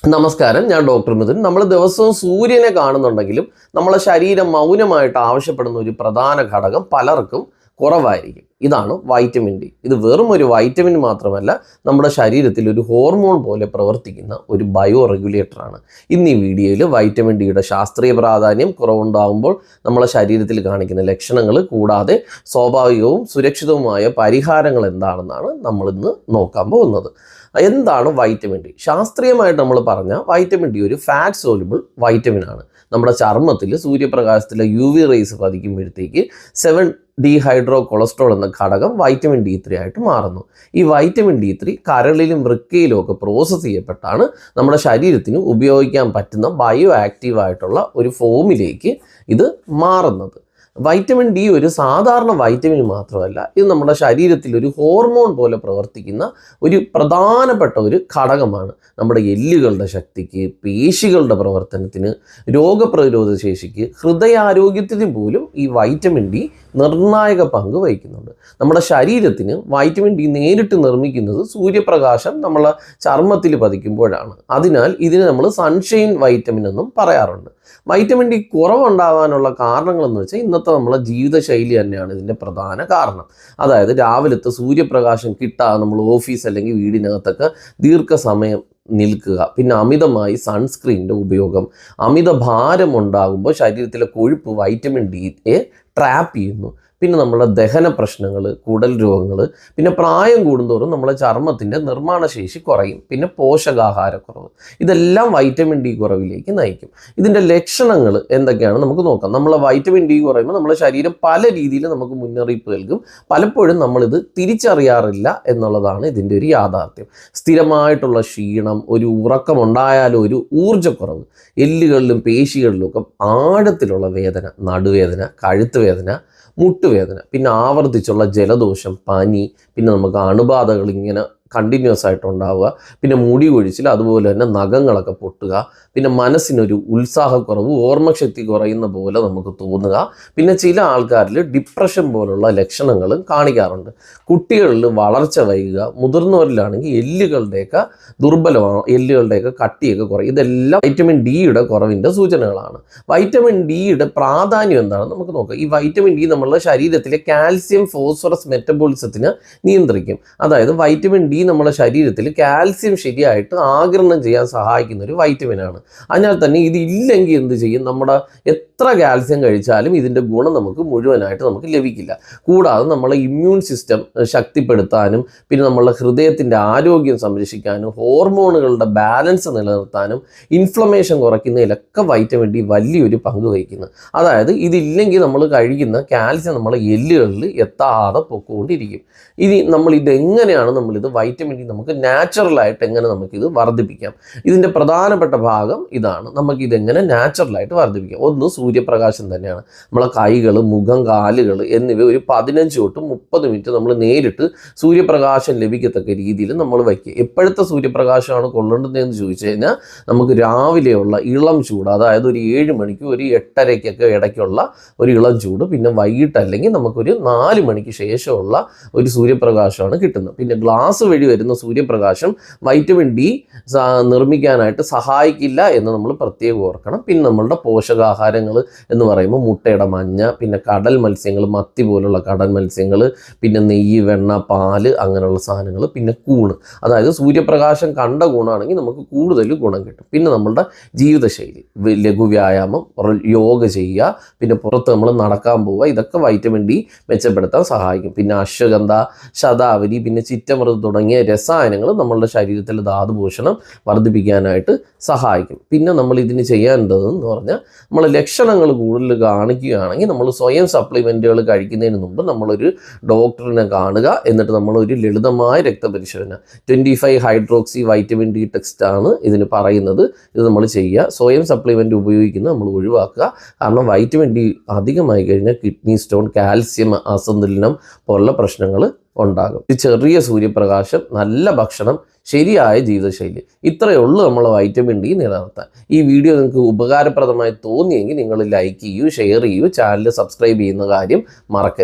നമസ്കാരം, ഞാൻ ഡോക്ടർ മിഥുൻ. നമ്മൾ ദിവസവും സൂര്യനെ കാണുന്നുണ്ടെങ്കിലും നമ്മളെ ശരീരം മൗനമായിട്ട് ആവശ്യപ്പെടുന്ന ഒരു പ്രധാന ഘടകം പലർക്കും കുറവായിരിക്കും. ഇതാണ് വൈറ്റമിൻ ഡി. ഇത് വെറും ഒരു വൈറ്റമിൻ മാത്രമല്ല, നമ്മുടെ ശരീരത്തിൽ ഒരു ഹോർമോൺ പോലെ പ്രവർത്തിക്കുന്ന ഒരു ബയോ റെഗുലേറ്ററാണ്. ഇന്ന് ഈ വീഡിയോയിൽ വൈറ്റമിൻ ഡിയുടെ ശാസ്ത്രീയ പ്രാധാന്യം, കുറവുണ്ടാകുമ്പോൾ നമ്മളെ ശരീരത്തിൽ കാണിക്കുന്ന ലക്ഷണങ്ങൾ, കൂടാതെ സ്വാഭാവികവും സുരക്ഷിതവുമായ പരിഹാരങ്ങൾ എന്താണെന്നാണ് നമ്മളിന്ന് നോക്കാൻ പോകുന്നത്. എന്താണ് വൈറ്റമിൻ ഡി? ശാസ്ത്രീയമായിട്ട് നമ്മൾ പറഞ്ഞാൽ വൈറ്റമിൻ ഡി ഒരു ഫാറ്റ് സോലുബിൾ വൈറ്റമിൻ ആണ്. നമ്മുടെ ചർമ്മത്തിൽ സൂര്യപ്രകാശത്തിലെ UV റേസ് പതിക്കുമ്പോഴത്തേക്ക് 7-ഡീഹൈഡ്രോ കൊളസ്ട്രോൾ എന്ന ഘടകം വൈറ്റമിൻ D3 ആയിട്ട് മാറുന്നു. ഈ വൈറ്റമിൻ D3 കരളിലും വൃക്കയിലും ഒക്കെ പ്രോസസ്സ് ചെയ്യപ്പെട്ടാണ് നമ്മുടെ ശരീരത്തിന് ഉപയോഗിക്കാൻ പറ്റുന്ന ബയോ ആക്റ്റീവായിട്ടുള്ള ഒരു ഫോമിലേക്ക് ഇത് മാറുന്നത്. വൈറ്റമിൻ ഡി ഒരു സാധാരണ വൈറ്റമിൻ മാത്രമല്ല, ഇത് നമ്മുടെ ശരീരത്തിൽ ഒരു ഹോർമോൺ പോലെ പ്രവർത്തിക്കുന്ന ഒരു പ്രധാനപ്പെട്ട ഒരു ഘടകമാണ്. നമ്മുടെ എല്ലുകളുടെ ശക്തിക്ക്, പേശികളുടെ പ്രവർത്തനത്തിന്, രോഗപ്രതിരോധ ശേഷിക്ക്, ഹൃദയാരോഗ്യത്തിന് പോലും ഈ വൈറ്റമിൻ ഡി നിർണായക പങ്ക് വഹിക്കുന്നുണ്ട്. നമ്മുടെ ശരീരത്തിന് വൈറ്റമിൻ ഡി നേരിട്ട് നിർമ്മിക്കുന്നത് സൂര്യപ്രകാശം നമ്മളെ ചർമ്മത്തിൽ പതിക്കുമ്പോഴാണ്. അതിനാൽ ഇതിനെ നമ്മൾ സൺഷൈൻ വൈറ്റമിൻ എന്നും പറയാറുണ്ട്. വൈറ്റമിൻ ഡി കുറവുണ്ടാകാനുള്ള കാരണങ്ങളെന്ന് വെച്ചാൽ ഇന്നത്തെ നമ്മളെ ജീവിതശൈലി തന്നെയാണ് ഇതിൻ്റെ പ്രധാന കാരണം. അതായത് രാവിലത്തെ സൂര്യപ്രകാശം കിട്ടാതെ നമ്മൾ ഓഫീസ് അല്ലെങ്കിൽ വീടിനകത്തൊക്കെ ദീർഘസമയം നിൽക്കുക, പിന്നെ അമിതമായി സൺസ്ക്രീനിൻ്റെ ഉപയോഗം, അമിത ഭാരം ഉണ്ടാകുമ്പോൾ ശരീരത്തിലെ കൊഴുപ്പ് വൈറ്റമിൻ ഡിയെ ട്രാപ്പ് ചെയ്യുന്നു. പിന്നെ നമ്മുടെ ദഹന പ്രശ്നങ്ങൾ, കുടൽ രോഗങ്ങൾ, പിന്നെ പ്രായം കൂടുന്തോറും നമ്മളെ ചർമ്മത്തിൻ്റെ നിർമ്മാണശേഷി കുറയും, പിന്നെ പോഷകാഹാരക്കുറവ്, ഇതെല്ലാം വൈറ്റമിൻ ഡി കുറവിലേക്ക് നയിക്കും. ഇതിൻ്റെ ലക്ഷണങ്ങൾ എന്തൊക്കെയാണ് നമുക്ക് നോക്കാം. നമ്മളെ വൈറ്റമിൻ ഡി കുറയുമ്പോൾ നമ്മളെ ശരീരം പല രീതിയിൽ നമുക്ക് മുന്നറിയിപ്പ് നൽകും. പലപ്പോഴും നമ്മളിത് തിരിച്ചറിയാറില്ല എന്നുള്ളതാണ് ഇതിൻ്റെ ഒരു യാഥാർത്ഥ്യം. സ്ഥിരമായിട്ടുള്ള ക്ഷീണം, ഒരു ഉറക്കമുണ്ടായാലും ഒരു ഊർജ്ജക്കുറവ്, എല്ലുകളിലും പേശികളിലും ഒക്കെ ആഴത്തിലുള്ള വേദന, നടുവേദന, കഴുത്ത് വേദന, മുട്ടുവേദന, പിന്നെ ആവർത്തിച്ചുള്ള ജലദോഷം, പനി, പിന്നെ നമുക്ക് അണുബാധകൾ ഇങ്ങനെ കണ്ടിന്യൂസ് ആയിട്ട് ഉണ്ടാവുക, പിന്നെ മുടി കൊഴിച്ചിൽ, അതുപോലെ തന്നെ നഖങ്ങളൊക്കെ പൊട്ടുക, പിന്നെ മനസ്സിനൊരു ഉത്സാഹക്കുറവ്, ഓർമ്മശക്തി കുറയുന്ന പോലെ നമുക്ക് തോന്നുക, പിന്നെ ചില ആൾക്കാരിൽ ഡിപ്രഷൻ പോലുള്ള ലക്ഷണങ്ങളും കാണിക്കാറുണ്ട്. കുട്ടികളിൽ വളർച്ച വൈകുക, മുതിർന്നവരിലാണെങ്കിൽ എല്ലുകളുടെയൊക്കെ എല്ലുകളുടെയൊക്കെ കട്ടിയൊക്കെ കുറയും. ഇതെല്ലാം വൈറ്റമിൻ ഡിയുടെ കുറവിൻ്റെ സൂചനകളാണ്. വൈറ്റമിൻ ഡിയുടെ പ്രാധാന്യം എന്താണെന്ന് നമുക്ക് നോക്കാം. ഈ വൈറ്റമിൻ ഡി നമ്മളുടെ ശരീരത്തിലെ കാൽസ്യം ഫോസ്ഫറസ് മെറ്റബോളിസത്തിന് നിയന്ത്രിക്കും. അതായത് വൈറ്റമിൻ ഡി നമ്മുടെ ശരീരത്തിൽ കാൽസ്യം ശരിയായിട്ട് ആഗിരണം ചെയ്യാൻ സഹായിക്കുന്ന ഒരു വൈറ്റമിനാണ്. അതിനാൽ തന്നെ ഇത് ഇല്ലെങ്കിൽ എന്ത് ചെയ്യും? നമ്മുടെ എത്ര കാൽസ്യം കഴിച്ചാലും ഇതിൻ്റെ ഗുണം നമുക്ക് മുഴുവനായിട്ട് നമുക്ക് ലഭിക്കില്ല. കൂടാതെ നമ്മളെ ഇമ്മ്യൂൺ സിസ്റ്റം ശക്തിപ്പെടുത്താനും, പിന്നെ നമ്മളുടെ ഹൃദയത്തിൻ്റെ ആരോഗ്യം സംരക്ഷിക്കാനും, ഹോർമോണുകളുടെ ബാലൻസ് നിലനിർത്താനും, ഇൻഫ്ലമേഷൻ കുറയ്ക്കുന്നതിലൊക്കെ വൈറ്റമിൻ ഡി വലിയൊരു പങ്ക് വഹിക്കുന്നു. അതായത് ഇതില്ലെങ്കിൽ നമ്മൾ കഴിക്കുന്ന കാൽസ്യം നമ്മളെ എല്ലുകളിൽ എത്താതെ പൊക്കോണ്ടിരിക്കും. ഇനി ഇതെങ്ങനെയാണ് നമ്മളിത് വൈറ്റമിൻ ഡി നമുക്ക് നാച്ചുറലായിട്ട് എങ്ങനെ നമുക്കിത് വർദ്ധിപ്പിക്കാം? ഇതിൻ്റെ പ്രധാനപ്പെട്ട ഭാഗം ഇതാണ്. നമുക്കിതെങ്ങനെ നാച്ചുറലായിട്ട് വർദ്ധിപ്പിക്കാം? ഒന്ന്, സൂര്യപ്രകാശം തന്നെയാണ്. നമ്മളെ കൈകൾ, മുഖം, കാലുകൾ എന്നിവ ഒരു 15 തൊട്ട് 30 മിനിറ്റ് നമ്മൾ നേരിട്ട് സൂര്യപ്രകാശം ലഭിക്കത്തക്ക രീതിയിൽ നമ്മൾ വയ്ക്കുക. എപ്പോഴത്തെ സൂര്യപ്രകാശമാണ് കൊള്ളേണ്ടതെന്ന് ചോദിച്ചു കഴിഞ്ഞാൽ നമുക്ക് രാവിലെയുള്ള ഇളം ചൂട്, അതായത് ഒരു 7 മണിക്ക് ഒരു 8:30-ക്കൊക്കെ ഇടയ്ക്കുള്ള ഒരു ഇളം ചൂട്, പിന്നെ വൈകിട്ട് അല്ലെങ്കിൽ നമുക്കൊരു 4 മണിക്ക് ശേഷമുള്ള ഒരു സൂര്യപ്രകാശമാണ് കിട്ടുന്നത്. പിന്നെ ഗ്ലാസ് വഴി വരുന്ന സൂര്യപ്രകാശം വൈറ്റമിൻ ഡി നിർമ്മിക്കാനായിട്ട് സഹായിക്കില്ല എന്ന് നമ്മൾ പ്രത്യേകം ഓർക്കണം. പിന്നെ നമ്മളുടെ പോഷകാഹാരങ്ങൾ എന്ന് പറയുമ്പോൾ മുട്ടയുടെ മഞ്ഞ, പിന്നെ കടൽ മത്സ്യങ്ങൾ, മത്തി പോലുള്ള കടൽ മത്സ്യങ്ങൾ, പിന്നെ നെയ്യ്, വെണ്ണ, പാല്, അങ്ങനെയുള്ള സാധനങ്ങൾ, പിന്നെ കൂണ്. അതായത് സൂര്യപ്രകാശം കണ്ട കൂണാണെങ്കിൽ നമുക്ക് കൂടുതൽ ഗുണം കിട്ടും. പിന്നെ നമ്മളുടെ ജീവിതശൈലി, ലഘു വ്യായാമം, യോഗ ചെയ്യുക, പിന്നെ പുറത്ത് നമ്മൾ നടക്കാൻ പോവുക, ഇതൊക്കെ വൈറ്റമിൻ ഡി മെച്ചപ്പെടുത്താൻ സഹായിക്കും. പിന്നെ അശ്വഗന്ധ, ശതാവരി, പിന്നെ ചിറ്റമൃത് തുടങ്ങിയ രസായനങ്ങൾ നമ്മളുടെ ശരീരത്തിലെ ധാതുപോഷണം വർദ്ധിപ്പിക്കാനായിട്ട് സഹായിക്കും. പിന്നെ നമ്മൾ ഇതിന് ചെയ്യേണ്ടതെന്ന് പറഞ്ഞാൽ, നമ്മൾ ലക്ഷണങ്ങൾ കൂടുതൽ കാണിക്കുകയാണെങ്കിൽ നമ്മൾ സ്വയം സപ്ലിമെൻറ്റുകൾ കഴിക്കുന്നതിന് മുമ്പ് നമ്മളൊരു ഡോക്ടറിനെ കാണുക. എന്നിട്ട് നമ്മളൊരു ലളിതമായ രക്തപരിശോധന, 25 ഹൈഡ്രോക്സി വൈറ്റമിൻ ഡി ടെസ്റ്റാണ് ഇതിന് പറയുന്നത്. ഇത് നമ്മൾ ചെയ്യുക. സ്വയം സപ്ലിമെൻറ്റ് ഉപയോഗിക്കുന്നത് നമ്മൾ ഒഴിവാക്കുക. കാരണം വൈറ്റമിൻ ഡി അധികമായി കഴിഞ്ഞാൽ കിഡ്നി സ്റ്റോൺ, കാൽസ്യം അസന്തുലനം പോലുള്ള പ്രശ്നങ്ങൾ ഉണ്ടാകും. ചെറിയ സൂര്യപ്രകാശം, നല്ല ഭക്ഷണം, ശരിയായ ജീവിതശൈലി, ഇത്രയേ ഉള്ളൂ നമ്മൾ വൈറ്റമിൻ ഡി നിലനിർത്താൻ. ഈ വീഡിയോ നിങ്ങൾക്ക് ഉപകാരപ്രദമായി തോന്നിയെങ്കിൽ നിങ്ങൾ ലൈക്ക് ചെയ്യൂ, ഷെയർ ചെയ്യൂ, ചാനൽ സബ്സ്ക്രൈബ് ചെയ്യുന്ന കാര്യം മറക്കരുത്.